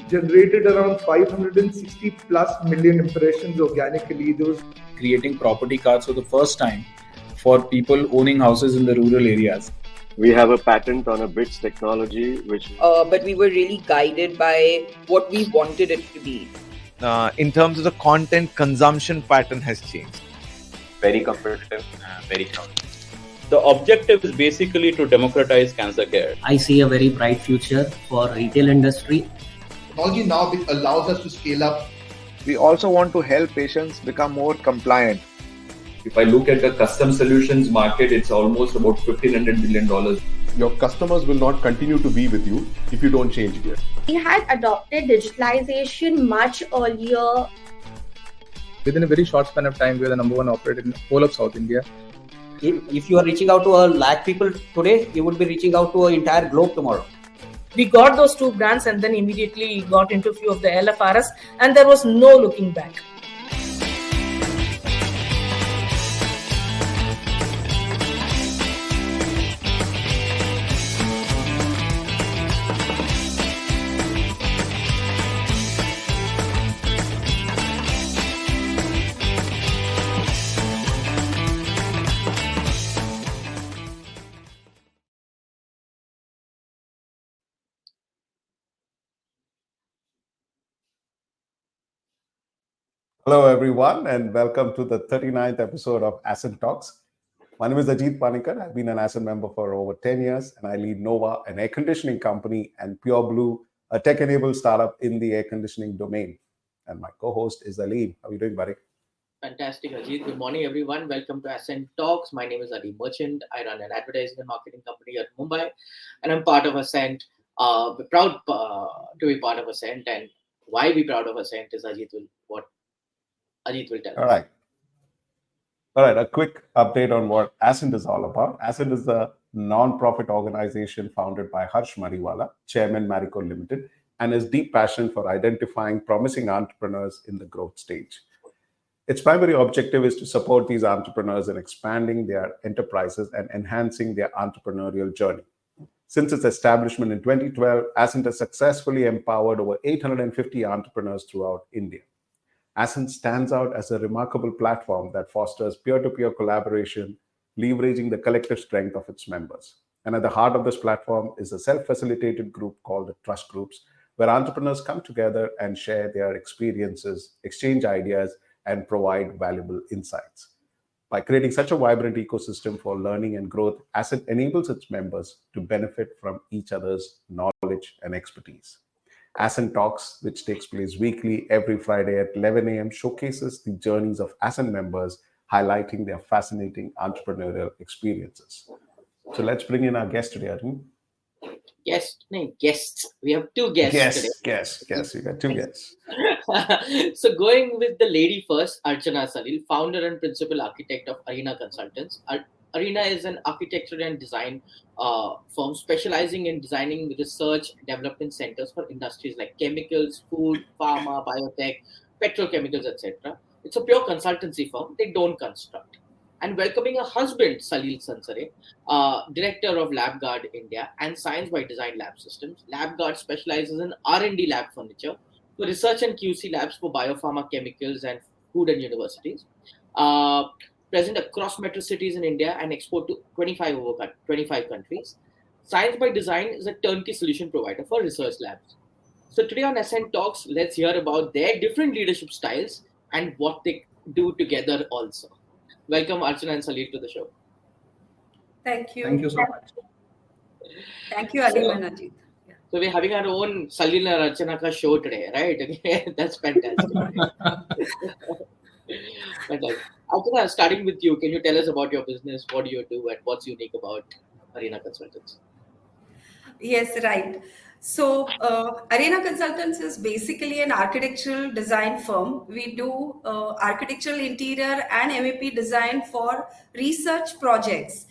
generated around 560 plus million impressions organically. There was creating property cards for the first time for people owning houses in the rural areas. We have a patent on a bits technology, which... But we were really guided by what we wanted it to be. In terms of the content consumption pattern has changed. Very competitive, very strong. The objective is basically to democratize cancer care. I see a very bright future for retail industry. Technology now allows us to scale up. We also want to help patients become more compliant. If I look at the custom solutions market, it's almost about $1,500 billion. Your customers will not continue to be with you if you don't change gear. We had adopted digitalization much earlier. Within a very short span of time, we are the number one operator in the whole of South India. If you are reaching out to a lakh people today, you would be reaching out to an entire globe tomorrow. We got those two brands and then immediately got into a few of the LFRs and there was no looking back. Hello, everyone, and welcome to the 39th episode of Ascent Talks. My name is Ajit Panikkar. I've been an Ascent member for over 10 years, and I lead Nova, an air conditioning company, and Pure Blue, a tech-enabled startup in the air conditioning domain. And my co-host is Ali. How are you doing, buddy? Fantastic, Ajit. Good morning, everyone. Welcome to Ascent Talks. My name is Ali Merchant. I run an advertising and marketing company at Mumbai, and I'm part of Ascent. We're proud to be part of Ascent, and why we're proud of Ascent is Ajit will tell us. All right. A quick update on what Ascent is all about. Ascent is a non-profit organization founded by Harsh Mariwala, Chairman Marico Limited, and his deep passion for identifying promising entrepreneurs in the growth stage. Its primary objective is to support these entrepreneurs in expanding their enterprises and enhancing their entrepreneurial journey. Since its establishment in 2012, Ascent has successfully empowered over 850 entrepreneurs throughout India. Ascent stands out as a remarkable platform that fosters peer-to-peer collaboration, leveraging the collective strength of its members. And at the heart of this platform is a self-facilitated group called the Trust Groups, where entrepreneurs come together and share their experiences, exchange ideas, and provide valuable insights. By creating such a vibrant ecosystem for learning and growth, Ascent enables its members to benefit from each other's knowledge and expertise. Ascent Talks, which takes place weekly every Friday at 11 a.m., showcases the journeys of Ascent members, highlighting their fascinating entrepreneurial experiences. So let's bring in our guest today, Arjun. Guests. We have two guests today. Guests. We got two guests. So going with the lady first, Archana Salil, founder and principal architect of Arena Consultants. Arena is an architecture and design firm specializing in designing research development centers for industries like chemicals, food, pharma, biotech, petrochemicals, etc. It's a pure consultancy firm. They don't construct. And welcoming her husband, Salil Sansare, director of Labguard India and Science by Design Lab Systems. Labguard specializes in R&D lab furniture for research and QC labs for biopharma, chemicals, and food and universities. Present across metro cities in India and export to 25 countries. Science by Design is a turnkey solution provider for research labs. So today on Ascent Talks, let's hear about their different leadership styles and what they do together also. Welcome Archana and Salil to the show. Thank you. Thank you so much. Thank you, Ali and Ajit. So we're having our own Salil and Archana ka show today, right? That's fantastic. Archana, starting with you, can you tell us about your business? What do you do and what's unique about Arena Consultants? Yes, right. So Arena Consultants is basically an architectural design firm. We do architectural interior and MEP design for research projects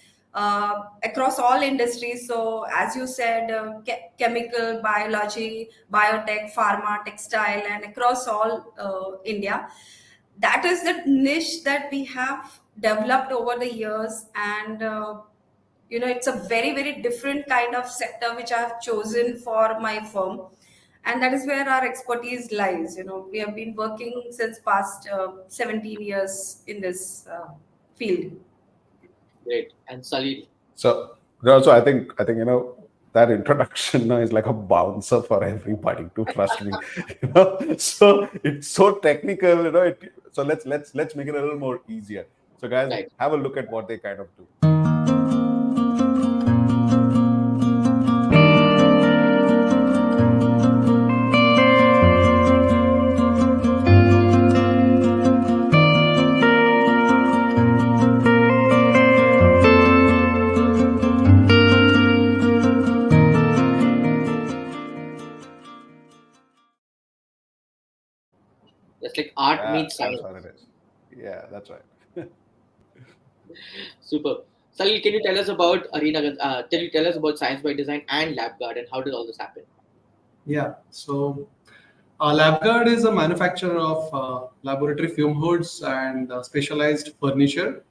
across all industries. So as you said, chemical, biology, biotech, pharma, textile, and across all India. That is the niche that we have developed over the years, and it's a very, very different kind of sector which I have chosen for my firm. and that is where our expertise lies. We have been working since past 17 years in this field. Great. And Salil. So I think that introduction is like a bouncer for everybody. To trust me, So it's so technical. So let's make it a little more easier. So guys, have a look at what they kind of do. That's like art meets science. That's what it is. Yeah, that's right. Super. Salil, can you tell us about tell us about Science by Design and Labguard, and how did all this happen? Yeah. So Labguard is a manufacturer of laboratory fume hoods and specialized furniture.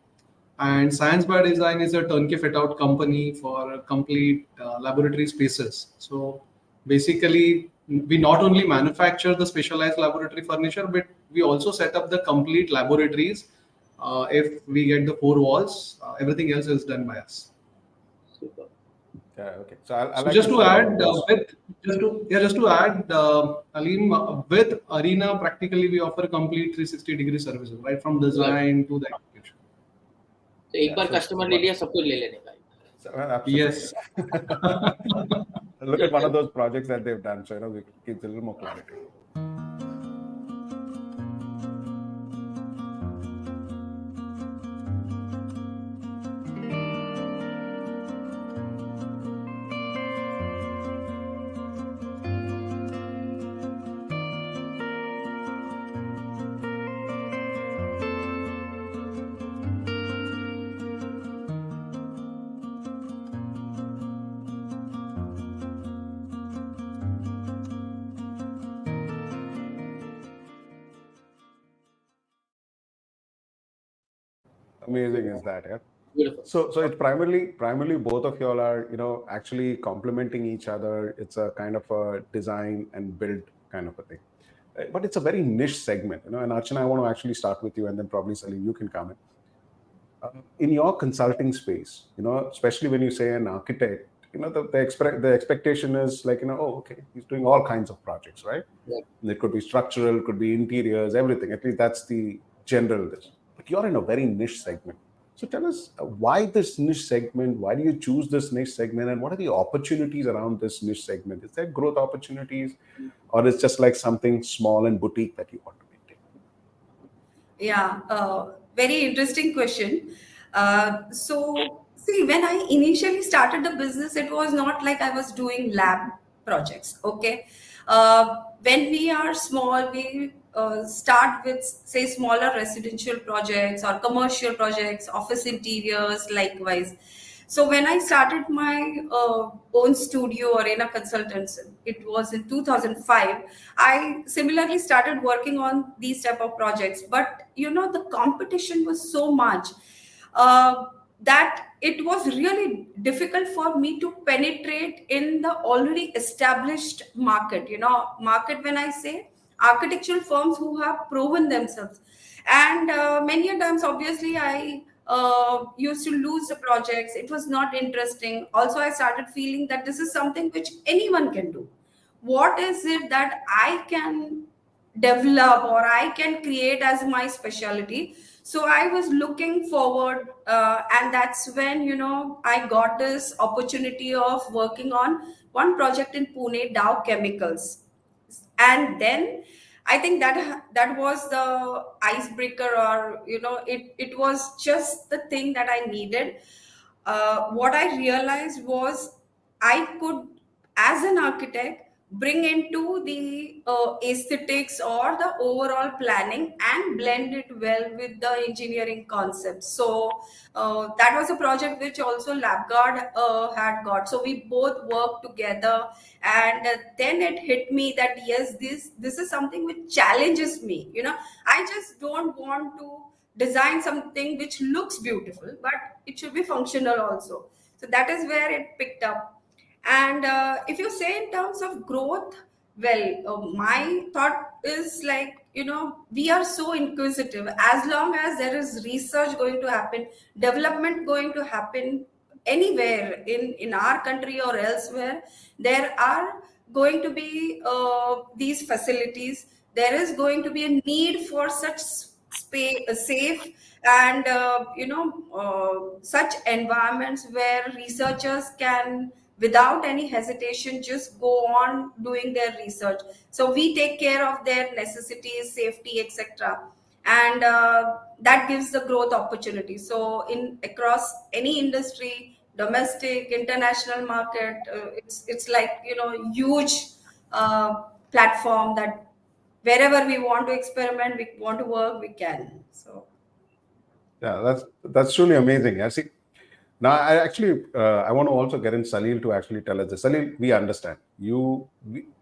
And Science by Design is a turnkey fit-out company for complete laboratory spaces. So basically, we not only manufacture the specialized laboratory furniture, but we also set up the complete laboratories. If we get the 4 walls, everything else is done by us. Super. Yeah. Okay. So just to add, Alim, with Arena, practically we offer complete 360-degree services, right from design to the execution. So एक बार customer ले लिया, सब कुछ ले लेने का. Yes. Look at one of those projects that they've done, so we give a little more clarity. Amazing is that, yeah. Beautiful. So it's primarily both of y'all are actually complementing each other. It's a kind of a design and build kind of a thing, but it's a very niche segment, And Archana, I want to actually start with you, and then probably Salil, you can comment. In your consulting space, especially when you say an architect, the expectation is like oh, okay, he's doing all kinds of projects, right? Yeah. It could be structural, could be interiors, everything. At least that's the general. But you're in a very niche segment. So tell us why this niche segment, why do you choose this niche segment, and what are the opportunities around this niche segment? Is there growth opportunities, or is just like something small and boutique that you want to maintain? Yeah, very interesting question. So see, when I initially started the business, it was not like I was doing lab projects, okay? When we are small, we start with, say, smaller residential projects or commercial projects, office interiors, likewise. So when I started my own studio, Arena Consultants, it was in 2005, I similarly started working on these type of projects. But, the competition was so much that it was really difficult for me to penetrate in the already established market. Market, when I say, architectural firms who have proven themselves. And many a times, obviously, I used to lose the projects. It was not interesting. Also, I started feeling that this is something which anyone can do. What is it that I can develop or I can create as my specialty? So I was looking forward, and that's when, I got this opportunity of working on one project in Pune, Dow Chemicals. And then I think that was the icebreaker, or it was just the thing that I needed. What I realized was I could, as an architect, bring into the aesthetics or the overall planning and blend it well with the engineering concepts. So that was a project which also Labguard had got. So we both worked together, and then it hit me that yes, this is something which challenges me. I just don't want to design something which looks beautiful, but it should be functional also. So that is where it picked up. And if you say in terms of growth, my thought is like, we are so inquisitive. As long as there is research going to happen, development going to happen anywhere in our country or elsewhere, there are going to be these facilities. There is going to be a need for such safe and such environments where researchers can, without any hesitation, just go on doing their research. So we take care of their necessities, safety, etc., and that gives the growth opportunity. So in across any industry, domestic, international market, it's like huge platform that wherever we want to experiment, we want to work, we can. So yeah, that's truly amazing. I see. Now, I want to also get in Salil to actually tell us this. Salil, we understand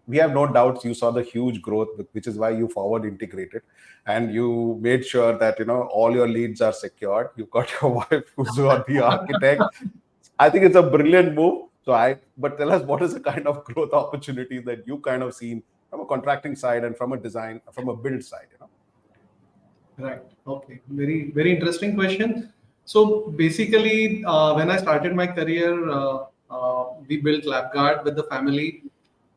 we have no doubts you saw the huge growth, which is why you forward integrated and you made sure that all your leads are secured. You got your wife who's the architect. I think it's a brilliant move. But tell us, what is the kind of growth opportunities that you kind of seen from a contracting side and from a design, from a build side? Right. Okay. Very, very interesting question. So basically, when I started my career, we built Labguard with the family.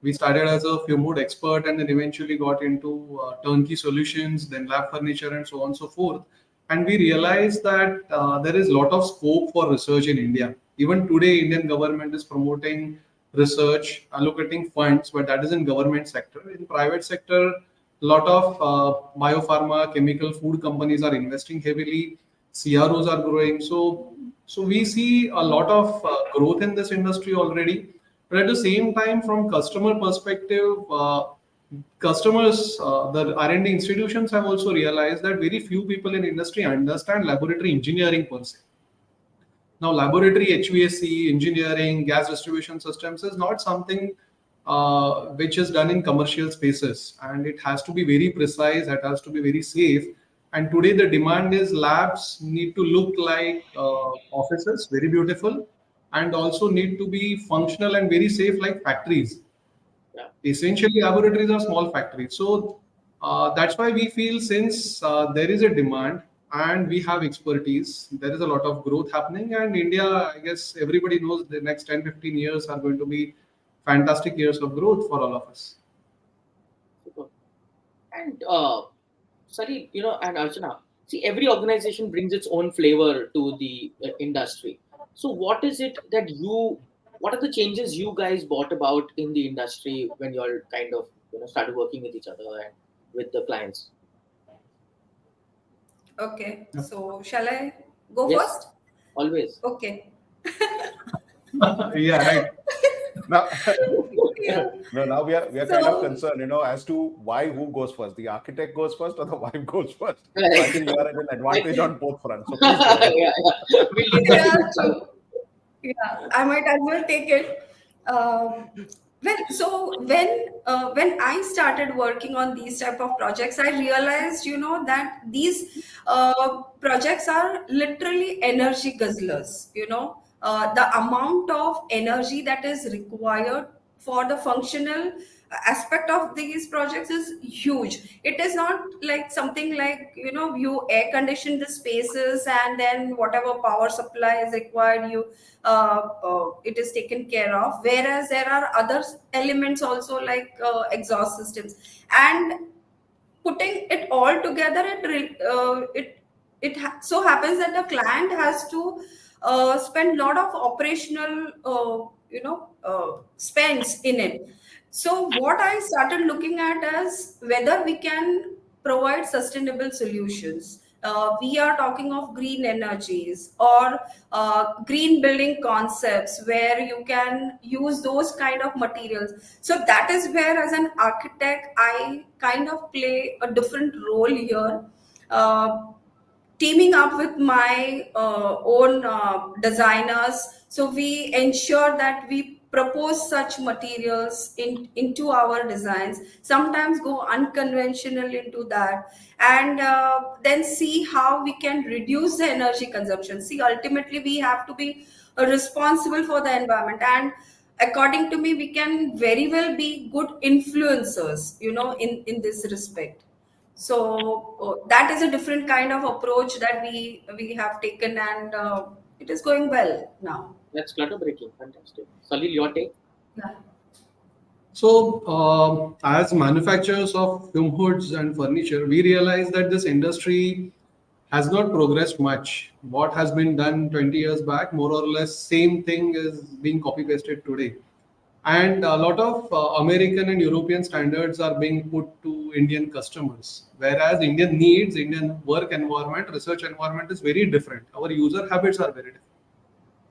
We started as a fume hood expert and then eventually got into turnkey solutions, then lab furniture and so on and so forth. And we realized that there is a lot of scope for research in India. Even today, Indian government is promoting research, allocating funds, but that is in government sector. In private sector, a lot of biopharma, chemical, food companies are investing heavily. CROs are growing. So we see a lot of growth in this industry already. But at the same time, from customer perspective, customers, the R&D institutions have also realized that very few people in industry understand laboratory engineering per se. Now, laboratory HVAC, engineering, gas distribution systems is not something which is done in commercial spaces, and it has to be very precise, it has to be very safe. And today the demand is labs need to look like offices, very beautiful, and also need to be functional and very safe like factories. Yeah. Essentially, laboratories are small factories. So that's why we feel since there is a demand and we have expertise, there is a lot of growth happening. And India, I guess everybody knows the next 10, 15 years are going to be fantastic years of growth for all of us. And Salil, and Archana, see, every organization brings its own flavor to the industry. So what is it that what are the changes you guys brought about in the industry when you all kind of started working with each other and with the clients? Okay, so shall I go first? Always. Okay. Yeah, right. Now, now we are kind of concerned, as to who goes first. The architect goes first or the wife goes first. Right. So I think you are at an advantage on both fronts. So yeah, I might as well take it. When I started working on these type of projects, I realized, that these projects are literally energy guzzlers. The amount of energy that is required for the functional aspect of these projects is huge. It is not like something like, you air condition the spaces and then whatever power supply is required, it is taken care of. Whereas there are other elements also like exhaust systems, and putting it all together, it so happens that the client has to spend a lot of operational spends in it. So what I started looking at is whether we can provide sustainable solutions. We are talking of green energies or green building concepts where you can use those kind of materials. So that is where, as an architect, I kind of play a different role here. Teaming up with my own designers, so we ensure that we propose such materials into our designs, sometimes go unconventional into that, and then see how we can reduce the energy consumption. See, ultimately we have to be responsible for the environment, and according to me, we can very well be good influencers, in this respect. So that is a different kind of approach that we have taken, and it is going well now. That's clutter breaking. Fantastic. Salil, your take? Yeah. So, as manufacturers of fume hoods and furniture, we realize that this industry has not progressed much. What has been done 20 years back, more or less, same thing is being copy pasted today. And a lot of American and European standards are being put to Indian customers, whereas Indian needs, Indian work environment, research environment is very different. Our user habits are very different.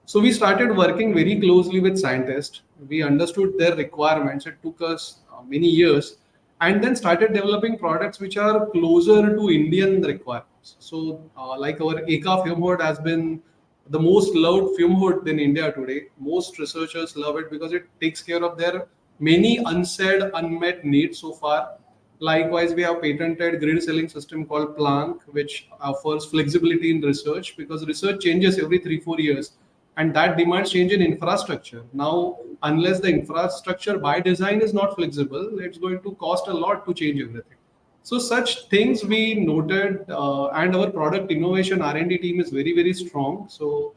So we started working very closely with scientists. We understood their requirements. It took us many years, and then started developing products which are closer to Indian requirements. So like our Eka fume hood has been the most loved fume hood in India today. Most researchers love it because it takes care of their many unsaid, unmet needs so far. Likewise, we have patented grid ceiling system called Planck, which offers flexibility in research because research changes every 3-4 years, and that demands change in infrastructure. Now, unless the infrastructure by design is not flexible, it's going to cost a lot to change everything. So such things we noted, and our product innovation R&D team is very, very strong. So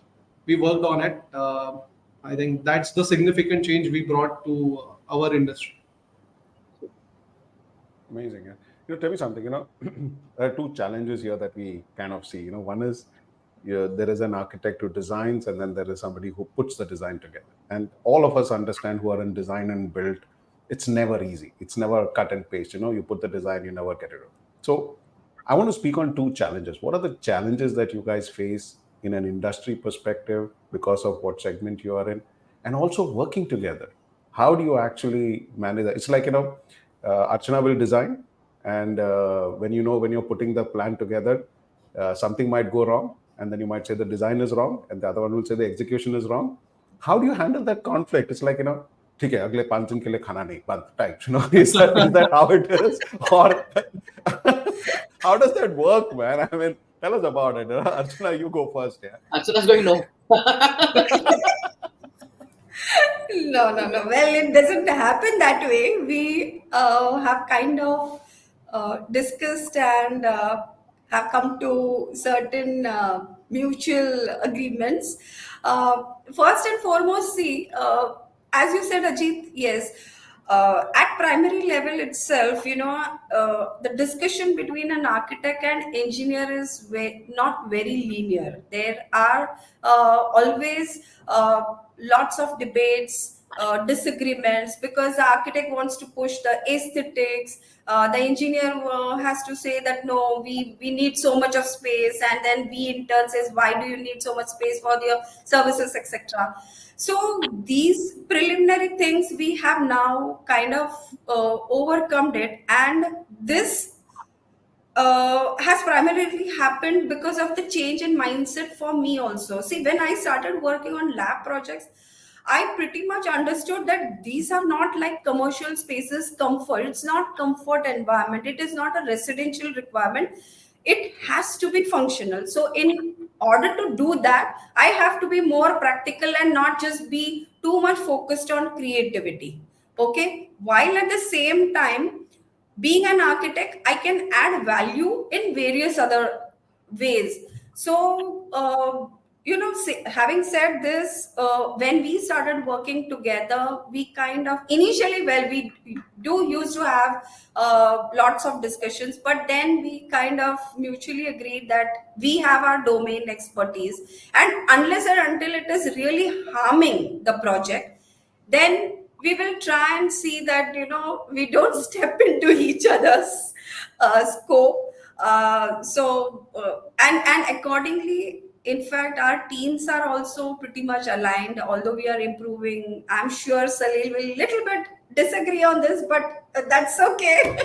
we worked on it. I think that's the significant change we brought to our industry. Amazing. Tell me something. There are two challenges here that we kind of see. One is there is an architect who designs, and then there is somebody who puts the design together. And all of us understand who are in design and build. It's never easy. It's never cut and paste. You put the design, you never get it wrong. So I want to speak on two challenges. What are the challenges that you guys face in an industry perspective because of what segment you are in, and also working together? How do you actually manage that? It's like, Archana will design, and when you're putting the plan together, something might go wrong, and then you might say the design is wrong, and the other one will say the execution is wrong. How do you handle that conflict? It's like, ठीक है, अगले 5 दिन के लिए खाना नहीं बंद type. Is that how it is? Or how does that work, man? I mean, tell us about it. Archana, you go first. Yeah. Archana's going no. No. Well, it doesn't happen that way. We have kind of discussed and have come to certain mutual agreements. First and foremost, see, as you said, Ajit, yes, at primary level itself, the discussion between an architect and engineer is not very linear. There are always lots of debates, disagreements, because the architect wants to push the aesthetics. The engineer has to say that no, we need so much of space, and then we in turn says, why do you need so much space for your services, etc. So these preliminary things we have now kind of overcome it, and this has primarily happened because of the change in mindset for me also. See, when I started working on lab projects, I pretty much understood that these are not like commercial spaces, comfort. It's not comfort environment. It is not a residential requirement. It has to be functional. So in order to do that, I have to be more practical and not just be too much focused on creativity. Okay. While at the same time, being an architect, I can add value in various other ways. So, having said this, when we started working together, we kind of initially, we used to have lots of discussions, but then we kind of mutually agreed that we have our domain expertise, and unless and until it is really harming the project, then we will try and see that we don't step into each other's scope. And accordingly, in fact, our teams are also pretty much aligned, although we are improving. I'm sure Salil will little bit disagree on this, but that's okay.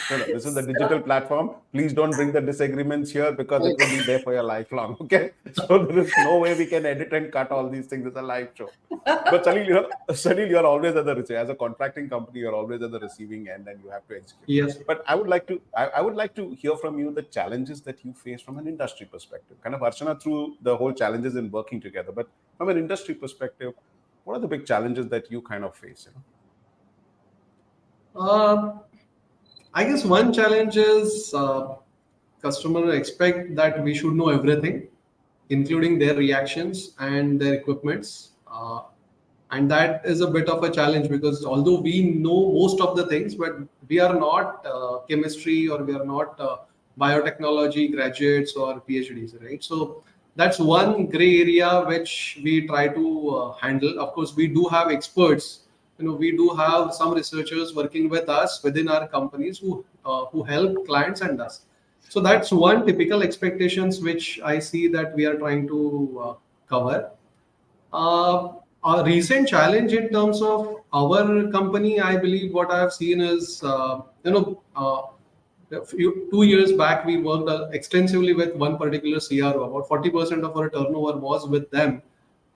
No, this is the digital platform. Please don't bring the disagreements here, because it will be there for your lifelong. Okay, so there is no way we can edit and cut all these things. It's a live show. But Salil, you're always at as a contracting company, you're always at the receiving end, and you have to execute. Yes. But I would like to hear from you the challenges that you face from an industry perspective. Kind of Archana through the whole challenges in working together, but from an industry perspective, what are the big challenges that you kind of face? I guess one challenge is customer expect that we should know everything, including their reactions and their equipments. And that is a bit of a challenge because although we know most of the things, but we are not chemistry or we are not biotechnology graduates or PhDs, right? So that's one gray area which we try to handle. Of course, we do have experts. We do have some researchers working with us within our companies who help clients and us. So that's one typical expectations which I see that we are trying to cover. A recent challenge in terms of our company, I believe what I have seen is, 2 years back, we worked extensively with one particular CRO. About 40% of our turnover was with them.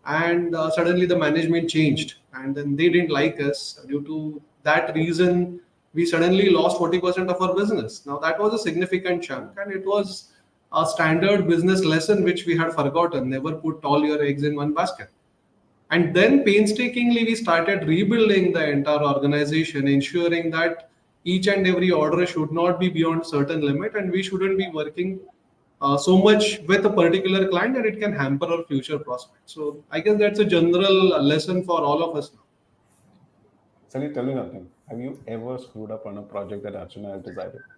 And suddenly the management changed and then they didn't like us. Due to that reason, we suddenly lost 40% of our business. Now that was a significant chunk and it was a standard business lesson which we had forgotten. Never put all your eggs in one basket. And then painstakingly, we started rebuilding the entire organization, ensuring that each and every order should not be beyond certain limit and we shouldn't be working so much with a particular client that it can hamper our future prospects. So I guess that's a general lesson for all of us now. Salil, tell me something. Have you ever screwed up on a project that Archana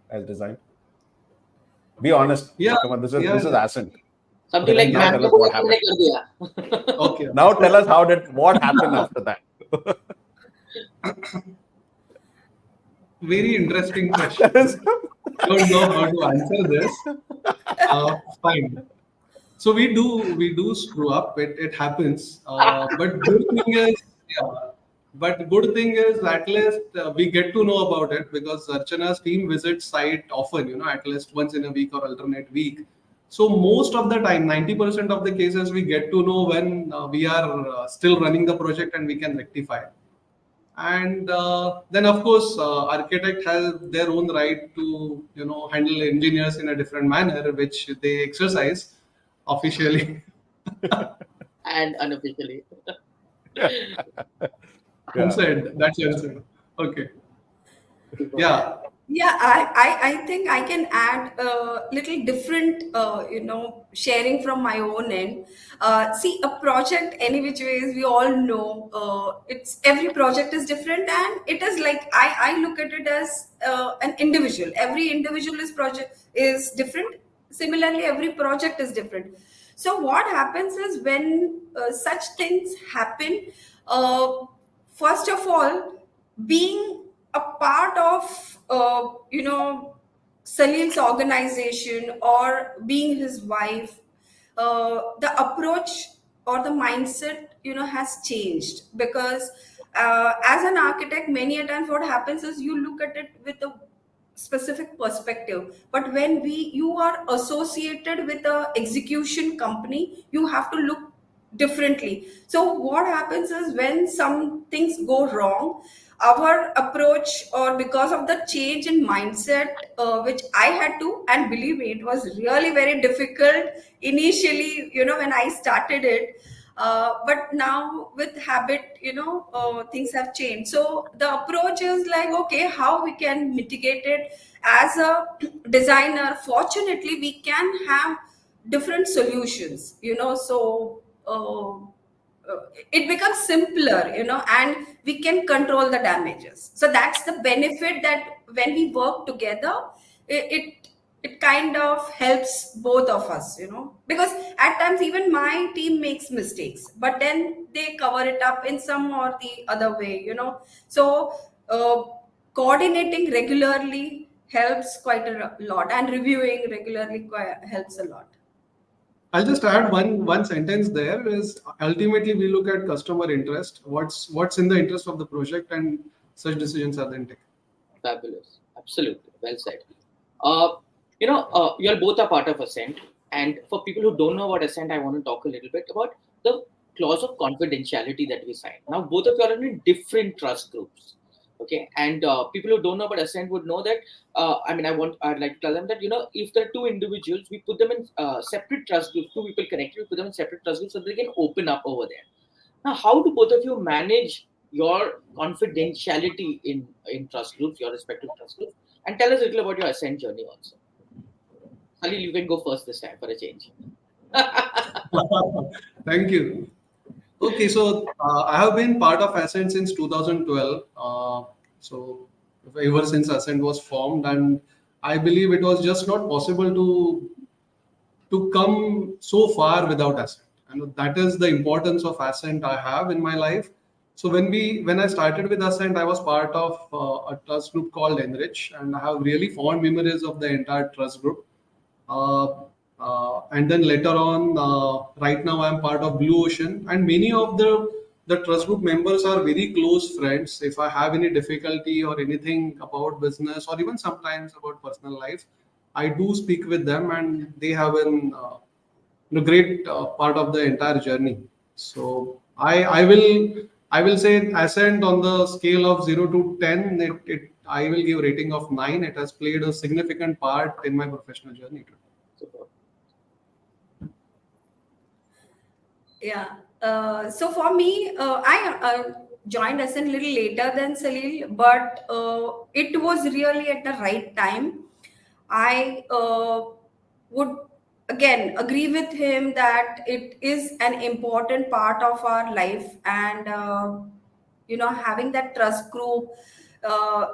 has designed? Be honest. Yeah. Come on, this is Ascent. Something like now that. tell us what happened. Okay. Now tell us what happened after that. Very interesting question. Don't know how to answer this. Fine. So we do screw up. It happens. But good thing is at least we get to know about it because Archana's team visits site often. At least once in a week or alternate week. So most of the time, 90% of the cases, we get to know when we are still running the project and we can rectify it. And then, of course, architect has their own right to, handle engineers in a different manner, which they exercise officially and unofficially. Answered. That's answered. Okay. Yeah. Yeah, I think I can add a little different, sharing from my own end. See, a project, any which ways, we all know it's every project is different, and it is like I look at it as an individual. Every individual is different. Similarly, every project is different. So what happens is when such things happen, first of all, being a part of Salil's organization or being his wife, the approach or the mindset has changed because as an architect, many a times what happens is you look at it with a specific perspective, but when you are associated with a execution company, you have to look differently. So what happens is when some things go wrong, our approach, or because of the change in mindset which I had to, and believe me, it was really very difficult initially, when I started it, but now with habit, things have changed. So the approach is like, okay, how we can mitigate it. As a designer, fortunately we can have different solutions, so it becomes simpler, and we can control the damages. So that's the benefit, that when we work together, it kind of helps both of us, because at times even my team makes mistakes, but then they cover it up in some or the other way, So coordinating regularly helps quite a lot, and reviewing regularly helps a lot. I'll just add one sentence there is ultimately we look at customer interest, what's in the interest of the project, and such decisions are then taken. Fabulous. Absolutely. Well said. You all both are part of Ascent. And for people who don't know about Ascent, I want to talk a little bit about the clause of confidentiality that we signed. Now, both of you are in different trust groups. Okay, and people who don't know about Ascent would know that. I'd like to tell them that if there are two individuals, we put them in separate trust groups. Two people connected, we put them in separate trust groups so they can open up over there. Now, how do both of you manage your confidentiality in trust groups, your respective trust groups? And tell us a little about your Ascent journey also. Salil, you can go first this time for a change. Thank you. Okay, so I have been part of Ascent since 2012. So ever since Ascent was formed, and I believe it was just not possible to come so far without Ascent. And that is the importance of Ascent I have in my life. So when I started with Ascent, I was part of a trust group called Enrich, and I have really fond memories of the entire trust group. And then later on, right now I'm part of Blue Ocean, and many of the trust group members are very close friends. If I have any difficulty or anything about business or even sometimes about personal life, I do speak with them, and they have been a great part of the entire journey. So I will say Ascent on the scale of 0 to 10, I will give rating of 9. It has played a significant part in my professional journey. Yeah. So for me, I joined Ascent a little later than Salil, but it was really at the right time. I would again agree with him that it is an important part of our life, and having that trust group,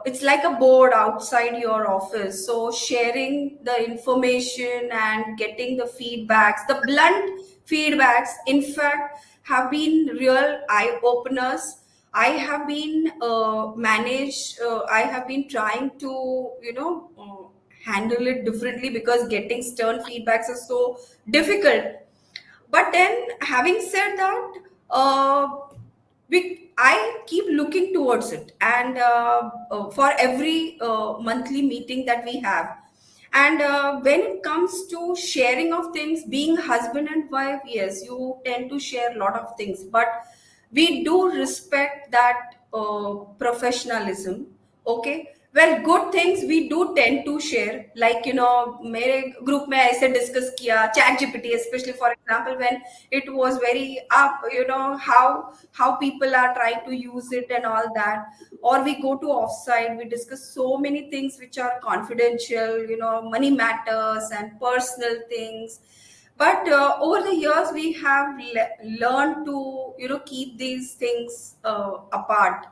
it's like a board outside your office. So sharing the information and getting the feedbacks, the blunt feedbacks, in fact, have been real eye openers. I have been I have been trying to handle it differently, because getting stern feedbacks is so difficult. But then, having said that, I keep looking towards it, and for every monthly meeting that we have. And when it comes to sharing of things, being husband and wife, yes, you tend to share a lot of things, but we do respect that professionalism. Okay, well, good things we do tend to share, like मेरे group में ऐसे discuss किया ChatGPT, especially for example when it was very up, how people are trying to use it and all that. Or we go to offsite, we discuss so many things which are confidential, money matters and personal things. But over the years, we have learned to keep these things apart,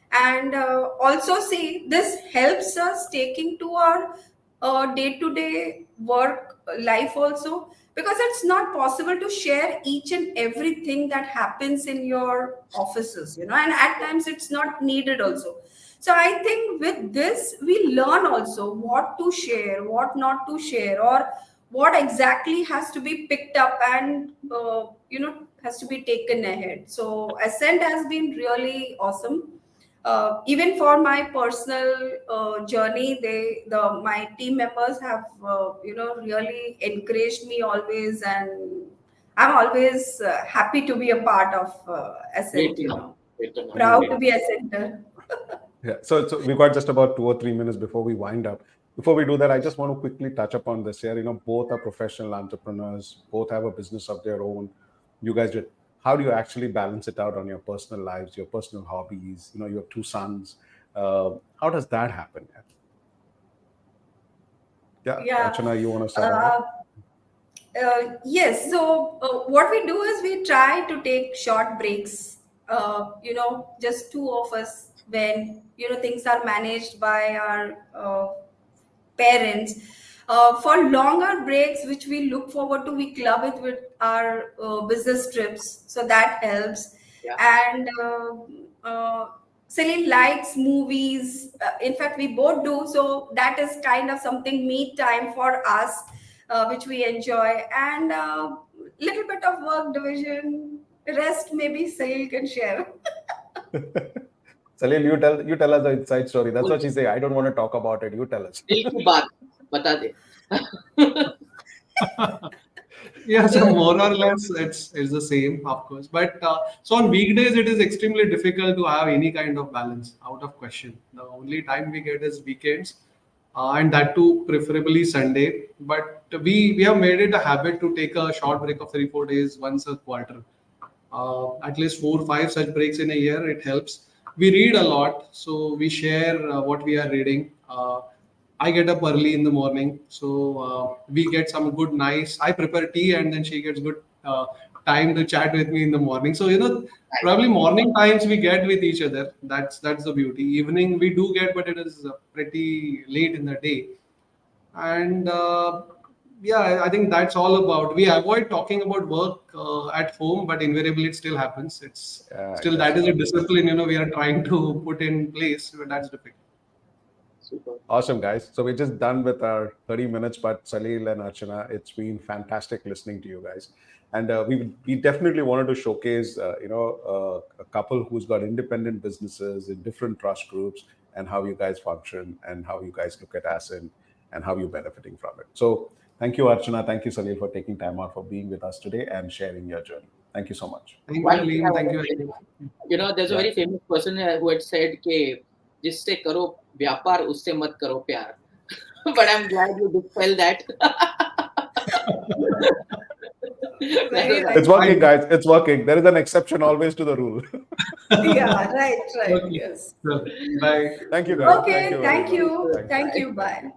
and also see this helps us taking to our day-to-day work life also, because it's not possible to share each and everything that happens in your offices, and at times it's not needed also. So I think with this, we learn also what to share, what not to share, or what exactly has to be picked up and has to be taken ahead. So Ascent has been really awesome. Even for my personal journey, my team members have really encouraged me always, and I'm always happy to be a part of Ascent. Proud to be Ascenter. Yeah. So we've got just about 2 or 3 minutes before we wind up. Before we do that, I just want to quickly touch upon this here. Both are professional entrepreneurs, both have a business of their own. You guys did. How do you actually balance it out on your personal lives, your personal hobbies? You have 2 sons. How does that happen? Yeah. Archana, you want to start? Yes. So what we do is we try to take short breaks. Just 2 of us, when things are managed by our parents. For longer breaks, which we look forward to, we club it with our business trips, so that helps. Yeah. And Salil likes movies. In fact, we both do, so that is kind of something me time for us, which we enjoy. And little bit of work division. Rest maybe Salil can share. Salil, you tell us the inside story. That's what she say. I don't want to talk about it. You tell us. Bata de. Yeah, so more or less it's the same, of course. But so on weekdays, it is extremely difficult to have any kind of balance, out of question. The only time we get is weekends, and that too preferably Sunday. But we have made it a habit to take a short break of 3-4 days once a quarter. at least 4 or 5 such breaks in a year. It helps. We read a lot, so we share what we are reading. I get up early in the morning, so we get some good, nice. I prepare tea, and then she gets good time to chat with me in the morning. So probably morning times we get with each other. That's the beauty. Evening we do get, but it is pretty late in the day. And yeah, I think that's all about. We avoid talking about work at home, but invariably it still happens. It's still that is a discipline we are trying to put in place, but that's difficult. Super. Awesome, guys. So we're just done with our 30 minutes, but Salil and Archana, it's been fantastic listening to you guys. And we definitely wanted to showcase, a couple who's got independent businesses in different trust groups and how you guys function and how you guys look at Ascent and how you're benefiting from it. So thank you, Archana. Thank you, Salil, for taking time out for being with us today and sharing your journey. Thank you so much. Thank you, Liam. Thank you. There's a very famous person who had said कि जिससे करो व्यापार उससे मत करो प्यार. But I'm glad you dispel that. It's working, guys. It's working. There is an exception always to the rule. Yeah, right. Yes. Bye. Thank you, guys. Okay, thank you. Bye.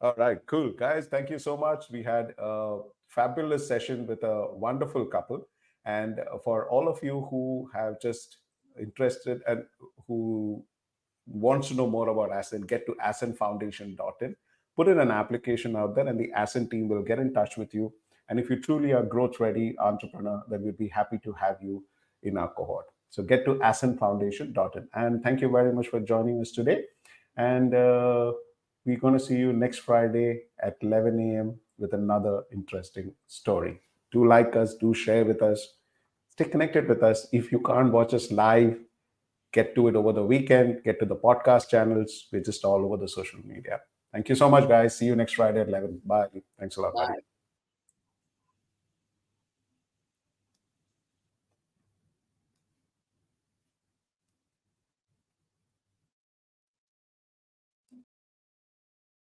All right, cool. Guys, thank you so much. We had a fabulous session with a wonderful couple. And for all of you who have just interested and who wants to know more about Ascent, get to ascentfoundation.in. Put in an application out there and the Ascent team will get in touch with you. And if you truly are growth ready entrepreneur, then we'd be happy to have you in our cohort. So get to ascentfoundation.in. And thank you very much for joining us today. And we're going to see you next Friday at 11 a.m. with another interesting story. Do like us, do share with us, stay connected with us. If you can't watch us live, get to it over the weekend, get to the podcast channels. We're just all over the social media. Thank you so much, guys. See you next Friday at 11. Bye. Thanks a lot. Bye.